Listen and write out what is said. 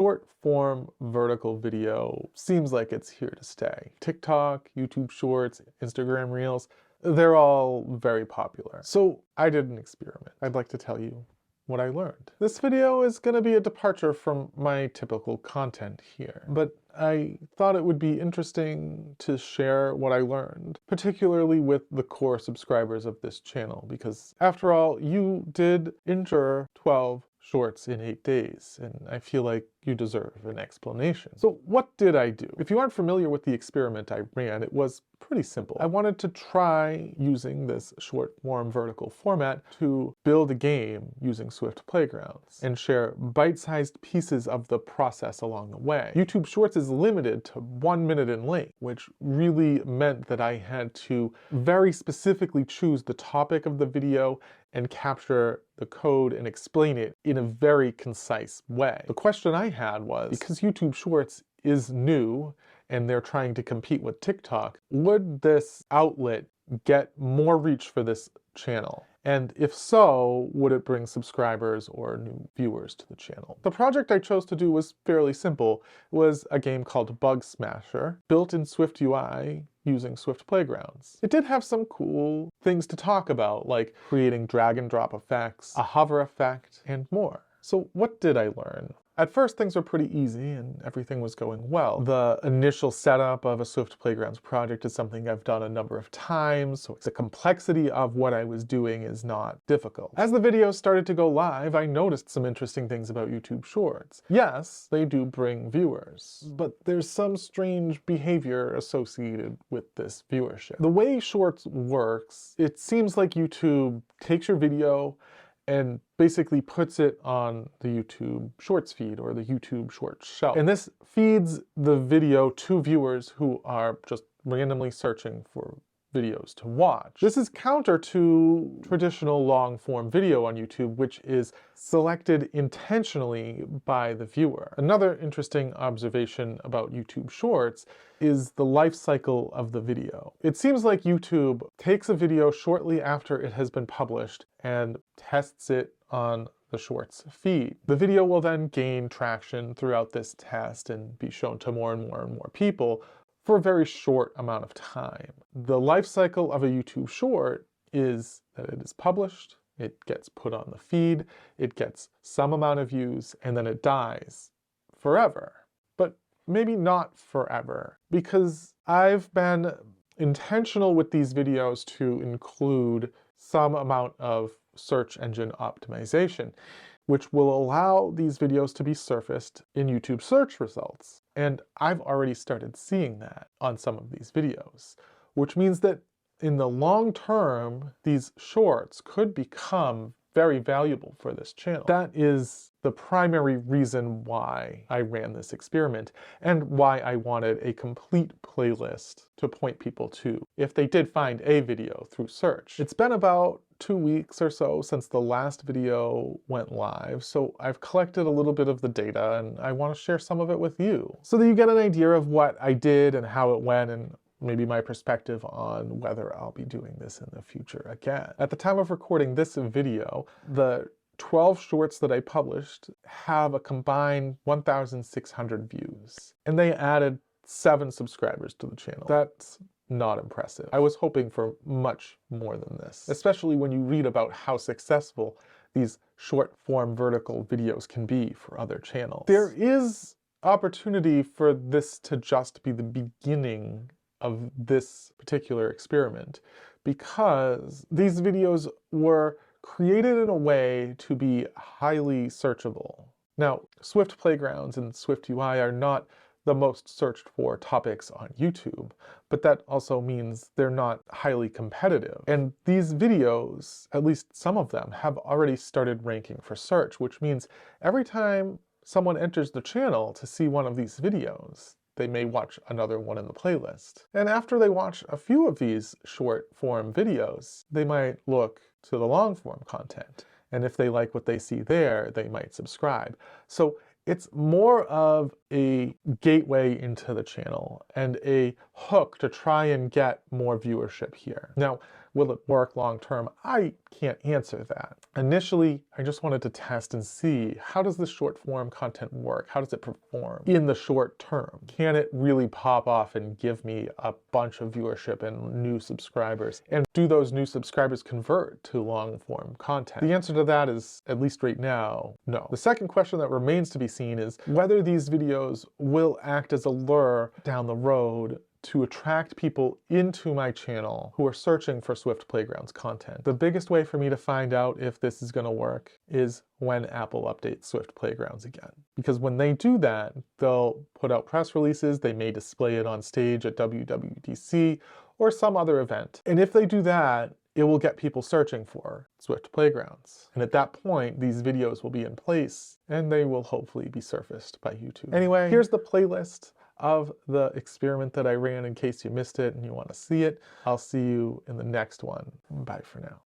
Short form vertical video seems like it's here to stay. TikTok, YouTube Shorts, Instagram Reels, they're all very popular. So I did an experiment. I'd like to tell you what I learned. This video is going to be a departure from my typical content here, but I thought it would be interesting to share what I learned, particularly with the core subscribers of this channel, because after all, you did endure 12 shorts in 8 days, and I feel like you deserve an explanation. So what did I do? If you aren't familiar with the experiment I ran, it was pretty simple. I wanted to try using this short form vertical format to build a game using Swift Playgrounds and share bite-sized pieces of the process along the way. YouTube Shorts is limited to 1 minute in length, which really meant that I had to very specifically choose the topic of the video and capture the code and explain it in a very concise way. The question I had was, because YouTube Shorts is new and they're trying to compete with TikTok, would this outlet get more reach for this channel? And if so, would it bring subscribers or new viewers to the channel? The project I chose to do was fairly simple. It was a game called Bug Smasher, built in SwiftUI using Swift Playgrounds. It did have some cool things to talk about, like creating drag and drop effects, a hover effect, and more. So what did I learn? At first, things were pretty easy and everything was going well. The initial setup of a Swift Playgrounds project is something I've done a number of times, so the complexity of what I was doing is not difficult. As the videos started to go live, I noticed some interesting things about YouTube Shorts. Yes, they do bring viewers, but there's some strange behavior associated with this viewership. The way Shorts works, it seems like YouTube takes your video and basically puts it on the YouTube Shorts feed or the YouTube Shorts shelf. And this feeds the video to viewers who are just randomly searching for videos to watch. This is counter to traditional long-form video on YouTube, which is selected intentionally by the viewer. Another interesting observation about YouTube Shorts is the life cycle of the video. It seems like YouTube takes a video shortly after it has been published and tests it on the Shorts feed. The video will then gain traction throughout this test and be shown to more and more and more people for a very short amount of time. The life cycle of a YouTube short is that it is published, it gets put on the feed, it gets some amount of views, and then it dies forever. But maybe not forever, because I've been intentional with these videos to include some amount of search engine optimization, which will allow these videos to be surfaced in YouTube search results. And I've already started seeing that on some of these videos, which means that in the long term, these shorts could become very valuable for this channel. That is the primary reason why I ran this experiment and why I wanted a complete playlist to point people to if they did find a video through search. It's been about 2 weeks or so since the last video went live, so I've collected a little bit of the data and I want to share some of it with you so that you get an idea of what I did and how it went and maybe my perspective on whether I'll be doing this in the future again. At the time of recording this video, the 12 shorts that I published have a combined 1,600 views, and they added 7 subscribers to the channel. That's not impressive. I was hoping for much more than this, especially when you read about how successful these short form vertical videos can be for other channels. There is opportunity for this to just be the beginning of this particular experiment, because these videos were created in a way to be highly searchable. Now, Swift Playgrounds and SwiftUI are not the most searched for topics on YouTube, but that also means they're not highly competitive. And these videos, at least some of them, have already started ranking for search, which means every time someone enters the channel to see one of these videos, they may watch another one in the playlist. And after they watch a few of these short form videos, they might look to the long form content. And if they like what they see there, they might subscribe. So it's more of a gateway into the channel and a hook to try and get more viewership here. Now, will it work long term? I can't answer that. Initially, I just wanted to test and see, how does the short form content work? How does it perform in the short term? Can it really pop off and give me a bunch of viewership and new subscribers? And do those new subscribers convert to long form content? The answer to that is, at least right now, no. The second question that remains to be seen is whether these videos will act as a lure down the road to attract people into my channel who are searching for Swift Playgrounds content. The biggest way for me to find out if this is going to work is when Apple updates Swift Playgrounds again. Because when they do that, they'll put out press releases, they may display it on stage at WWDC or some other event. And if they do that, it will get people searching for Swift Playgrounds. And at that point, these videos will be in place and they will hopefully be surfaced by YouTube. Anyway, here's the playlist of the experiment that I ran in case you missed it and you want to see it. I'll see you in the next one. Bye for now.